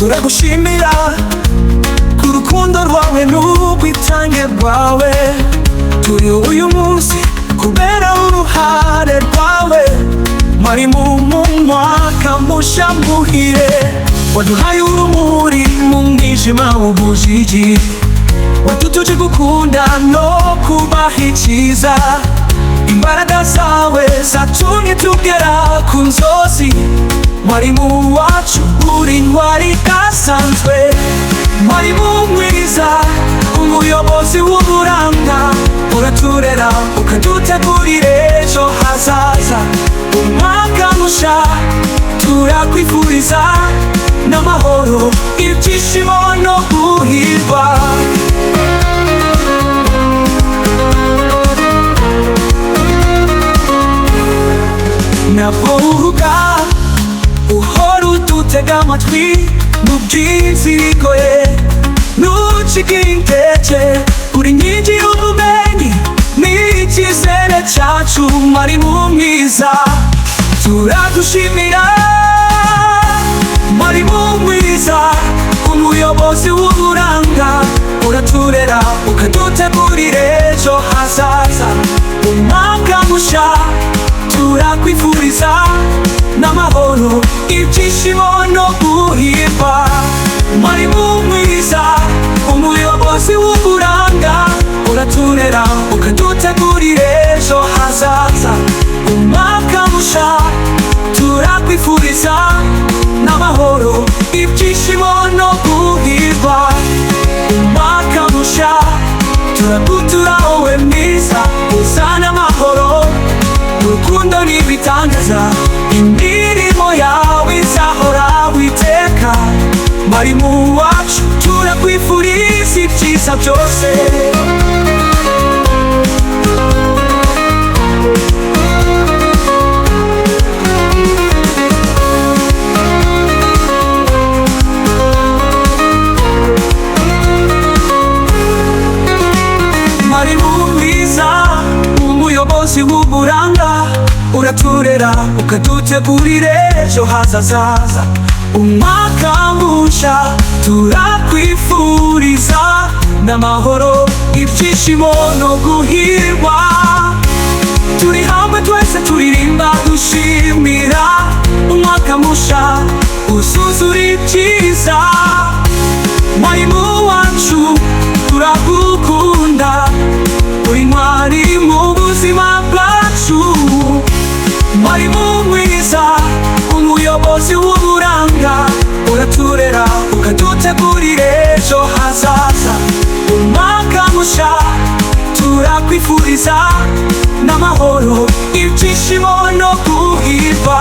turagushimira ku rukundo rwawe n'ubwitange bwawe. Turi uyu munsi kubera uruhare rwawe. Mwari mu mwaka mushya muhire, waduhaye urumuri mu mwijima w'ubujiji. Wadutuje gukunda no kubaha icyiza. Imbaraga zawe zatumye tugera ku nzozi. Mwarimu wacu uri intwari idasanzwe. Mwarimu mwiza, umuyobozi w'uburanga. Uraturera ukadutegurira ejo hazaza. Umwaka mushya turakwifuriza n'amahoro, ibyishimo no guhirwa. Navuga uhora udutega amatwi mu by'inzigoye, ntucike intege. Uri inkingi y'ubumenyi n'icyizere cyacu. Mwarimu mwiza turagushimira. Mwarimu mwiza, umuyobozi w'uburanga. Uraturera ukadutegurira ejo hazaza. Umwaka mushya turakwifuriza n'amahoro, ibyishimo no guhirwa. Mwarimu mwiza, umuyobozi w'uburanga. Uraturera ukadutegurira ejo hazaza. Umwaka mushya turakwifuriza n'amahoro, ibyishimo no guhirwa. Umwaka mushya turagutura wowe mwiza, uzana amahoro, urukundo n'ibitangaza. Imirimo yawe izahora witeka. Mwarimu wacu turakwifuriza ibyiza byose. Mwarimu mwiza, umuyobozi w'uburanga. Uraturera ukadutegurira ejo hazaza. Umwaka mushya turakwifuriza n'amahoro, ibyishimo no guhirwa. Turi hamwe twese turirimba dushimira. Umwaka mushya uzuzura ibyiza. Mwarimu wacu turagukunda. Uri intwari mu buzima bwacu. Mwarimu mwiza, umuyobozi w'uburanga. Uraturera ukadutegurira ejo hazaza. Umwaka mushya turakwifuriza n'amahoro, ibyishimo no guhirwa.